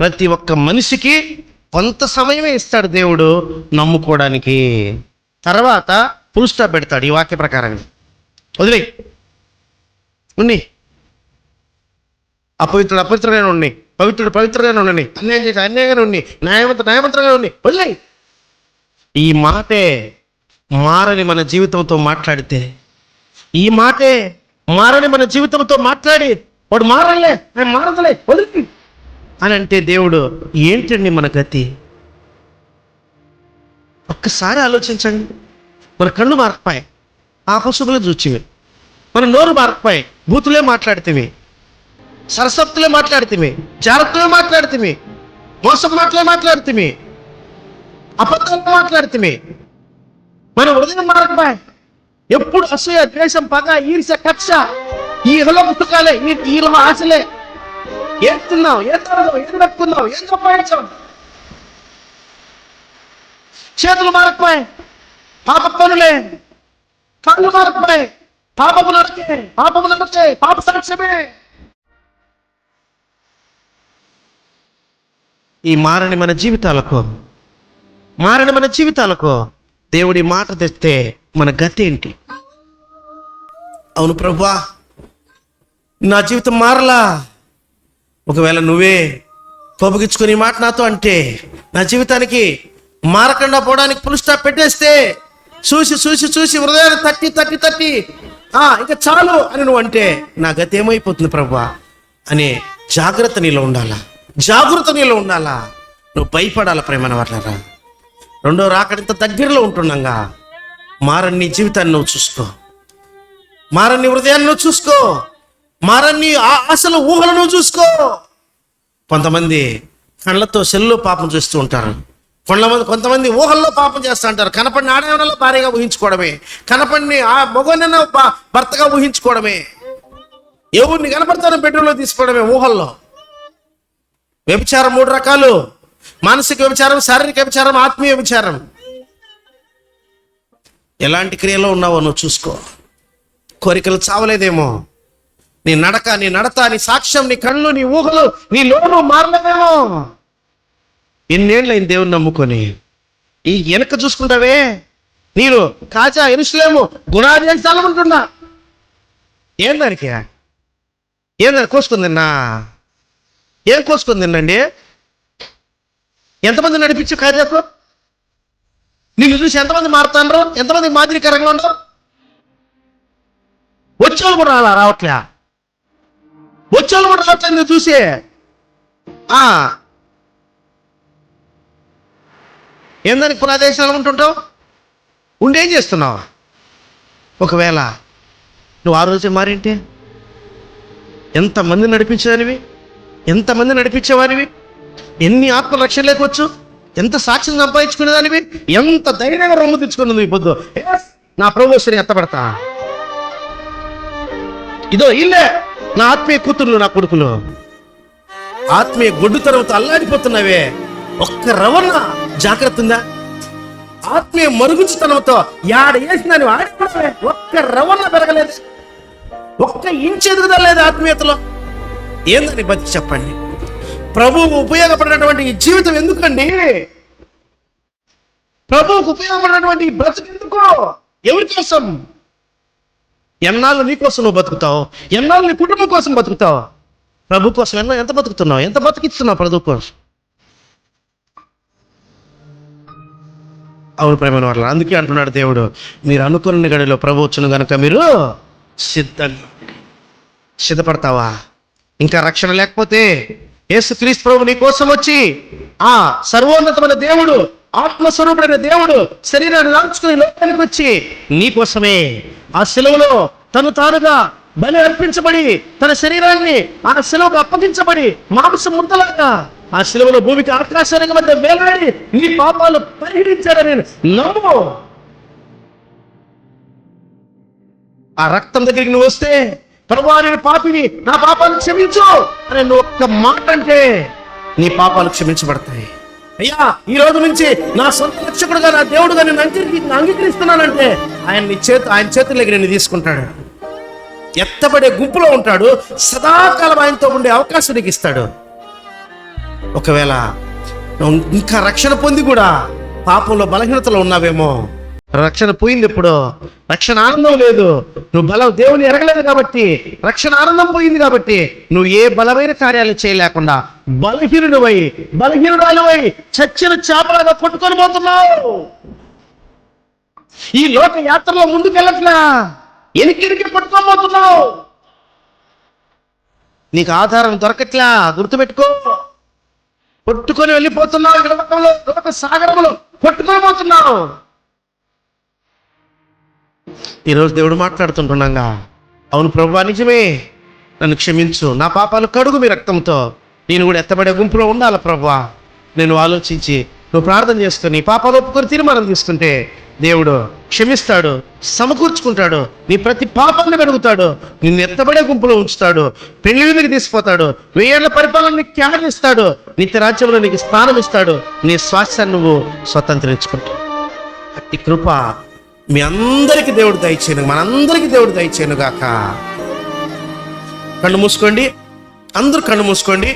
ప్రతి ఒక్క మనిషికి కొంత సమయమే ఇస్తాడు దేవుడు నమ్ముకోవడానికి. తర్వాత ఫుల్ స్టాప్ పెడతాడు ఈ వాక్య ప్రకారంగా. వదిలే ఉన్ని, అపవిత్రుడుగానే ఉండి, పవిత్రుడుగానే ఉండండి, అన్యాయం చేసి అన్యాయంగానే ఉండి, న్యాయవంతంగానే ఉండి, వదిలే. ఈ మాటే మారని మన జీవితంతో మాట్లాడితే, ఈ మాటే మారని మన జీవితంతో మాట్లాడి వాడు మారలే, నేను మారదలే, వదిలి అని అంటే దేవుడు ఏంటండి మన గతి? ఒక్కసారి ఆలోచించండి. మన కళ్ళు మారకపోయాయి, ఆపశుభులు చూచివి, మన నోరు మారకపోయాయి, బూతులే మాట్లాడితేవి, సరసత్తులే మాట్లాడితేవి, జాగ్రత్తలే మాట్లాడితేవి, మోసం మాటలే మాట్లాడితేవి, అబద్ధాలు మాట్లాడితేవి. మన హృదయం మారకపోయాయి. ఎప్పుడు అసూయ, ద్వేషం, పగ, ఈర్ష్య, కక్ష, ఈ ఇహలో పుస్తకాలే, ఈ ఆశలే. ఏం తిన్నావు, ఏం తాగుతావు, ఏం కట్టుకున్నావు, ఏం సంపాదించావు? చేతులు మారకపోయాయి, పాప పనులే. కళ్ళు మారకపోయాయి, పాపము నడకే, పాప సాక్ష్యమే. ఈ మారని మన జీవితాలకు దేవుడి మాట తెస్తే మన గతి ఏంటి? అవును ప్రభువా, నా జీవితం మారలా. ఒకవేళ నువ్వే కోపగించుకుని మాట నాతో అంటే, నా జీవితానికి మారకుండా పోవడానికి ఫుల్ స్టాప్ పెట్టేస్తే, చూసి హృదయాన్ని తట్టి ఇంకా చాలు అని నువ్వు అంటే, నా గతి ఏమైపోతుంది ప్రభువా అనే జాగ్రత్త నీలో ఉండాలా. నువ్వు భయపడాల ప్రేమన వాళ్ళరా. రెండో రాకడింత దగ్గరలో ఉంటుండగా మారని నీ జీవితాన్ని నువ్వు చూసుకో, మారని హృదయాన్ని నువ్వు చూసుకో, మారని ఆశలు, ఊహలు నువ్వు చూసుకో. కొంతమంది కళ్ళతో సెల్లో పాపం చేస్తూ ఉంటారు, కొంతమంది ఊహల్లో పాపం చేస్తూ ఉంటారు. కనపడిన ఆడవనంలో భార్యగా ఊహించుకోవడమే, కనపడిని ఆ మగవనైనా భర్తగా ఊహించుకోవడమే, ఎవరిని కనపడతానో బెడ్రూమ్లో తీసుకోవడమే ఊహల్లో. వ్యభిచారం 3 రకాలు: మానసిక వ్యభిచారం, శారీరక వ్యభిచారం, ఆత్మీయ వ్యభిచారం. ఎలాంటి క్రియలో ఉన్నావో నువ్వు చూసుకో. కోరికలు చావలేదేమో, నీ నడక, నీ నడత, నీ సాక్ష్యం, నీ కళ్ళు, నీ ఊహలు, నీ లోను మారలేదేమో. ఎన్నేళ్ళైంది దేవుని నమ్ముకొని ఈ వెనక చూసుకుంటావే. నేను కాచా ఎరుసలేము గుణాదేశాలు ఉంటున్నా. ఏందానికి కోసుకుందిన్నా? ఏం కోసుకుందిండండి? ఎంతమంది నడిపించు కార్యకు? నిన్ను చూసి ఎంతమంది మారుతాండ్రు? ఎంతమంది మాదిరికరంగా ఉండరు? వచ్చేవాళ్ళు కూడా రావట్లే నువ్వు చూసి. ఏందానికి పునాదేశాలు ఉంటుంటావు? ఉండేం చేస్తున్నావు? ఒకవేళ నువ్వు ఆ రోజే మారింటే ఎంతమంది నడిపించేవానివి, ఎన్ని ఆత్మ రక్షణ లేకొచ్చు, ఎంత సాక్ష్యం సంపాదించుకునేదానివి, ఎంత ధైర్యంగా రొమ్ము తెచ్చుకున్నది. ఈ పొద్దు నా ప్రభువుని ఎత్తపడతా, ఇదో ఇల్లే నా ఆత్మీయ కూతుర్లు, నా కొడుకులు. ఆత్మీయ గొడ్డుతనంతో అల్లాడిపోతున్నావే. ఒక్క రవణ జాగ్రత్త ఉందా? ఆత్మీయ మరుగుచుతనంతో యాడ వేసినాను ఆడిపోవే. ఒక్క రవణ పెరగలేదు, ఒక్క ఇంచు ఎదుగుదలేదు ఆత్మీయతలో. ఏందని బతికి చెప్పండి? ప్రభువుకు ఉపయోగపడినటువంటి ఈ జీవితం ఎందుకండి? ప్రభువుకు ఉపయోగపడినటువంటి ఈ బ్రతుకు ఎందుకో? ఎవరి కోసం? ఎన్నాళ్ళు నీ కోసం నువ్వు బతుకుతావు? ఎన్నాళ్ళు నీ కుటుంబం కోసం బతుకుతావు? ప్రభు కోసం ఎంత బతుకుతున్నావు? ఎంత బతికిస్తున్నావు ప్రభు కోసం? అవును ప్రేమ వాళ్ళ. అందుకే అంటున్నాడు దేవుడు, మీరు అనుకున్న గడిలో ప్రభు వచ్చును కనుక మీరు సిద్ధపడతావా? ఇంకా రక్షణ లేకపోతే యేసుక్రీస్తు ప్రభు నీ కోసం వచ్చి, ఆ సర్వోన్నతమైన దేవుడు, ఆత్మస్వరూపుడైన దేవుడు శరీరాన్ని దాల్చుకుని లోకానికి వచ్చి నీ కోసమే ఆ శిలువలో తను తానుగా బలి అర్పించబడి, తన శరీరాన్ని ఆ శిలువకు అప్పగించబడి, మాంసం ముద్దలాగా ఆ శిలువలో భూమికి ఆకాశానికి మధ్య వేలాడి నీ పాపాలు పరిహరించాడని నమ్ము. ఆ రక్తం దగ్గరికి నువ్వు వస్తే, ప్రభువా నేను పాపిని, నా పాపాలు క్షమించు అని నువ్వు ఒక్క మాట అంటే నీ పాపాలు క్షమించబడతాయి. అయ్యా ఈ రోజు నుంచి నా సొంత రక్షకుడుగా, నా దేవుడుగా నేను అంగీకరిస్తున్నానంటే ఆయన చేతులకి నేను తీసుకుంటాడు. ఎత్తబడే గుంపులో ఉంటాడు, సదాకాలం ఆయనతో ఉండే అవకాశం నీకు ఇస్తాడు. ఒకవేళ నువ్వు ఇంకా రక్షణ పొంది కూడా పాపంలో బలహీనతలో ఉన్నావేమో. రక్షణ పోయింది, ఇప్పుడు రక్షణ ఆనందం లేదు. నువ్వు దేవుని ఎరగలేదు కాబట్టి, రక్షణ ఆనందం పోయింది కాబట్టి నువ్వు ఏ బలమైన కార్యాలు చేయలేకుండా బలహీనురాలువై చచ్చిన చేపలాగా కొట్టుకొని పోతున్నావు. ఈ లోక యాత్రలో ముందుకు వెళ్ళట్లా, ఎనికిడికి పట్టుకోబోతున్నావు. నీకు ఆధారం దొరకట్లా, గుర్తుపెట్టుకో. కొట్టుకొని వెళ్ళిపోతున్నావు, లోక సాగరంలో కొట్టుకొని పోతున్నావు. ఈరోజు దేవుడు మాట్లాడుతుంటున్నాగా, అవును ప్రభువా, నిజమే, నన్ను క్షమించు, నా పాపాలు కడుగు మీ రక్తంతో, నేను కూడా ఎత్తబడే గుంపులో ఉండాలి ప్రభువా. నేను ఆలోచించి నువ్వు ప్రార్థన చేసుకుని పాపాలు ఒప్పుకొని తీర్మానం తీసుకుంటే దేవుడు క్షమిస్తాడు, సమకూర్చుకుంటాడు, నీ ప్రతి పాపాన్ని కడుగుతాడు, నిన్ను ఎత్తబడే గుంపులో ఉంచుతాడు, పెళ్లి మీదకి తీసుకుపోతాడు, 1000 ఏళ్ల పరిపాలన క్యాడనిస్తాడు, నిత్య రాజ్యంలో నీకు స్థానం ఇస్తాడు, నీ స్వాస్థ్యాన్ని నువ్వు స్వతంత్రించుకుంటావు. అట్టి కృప మీ అందరికీ దేవుడు దయచేయను, మనందరికీ దేవుడు దయచేయను గాక. కళ్ళు మూసుకోండి, అందరూ కళ్ళు మూసుకోండి.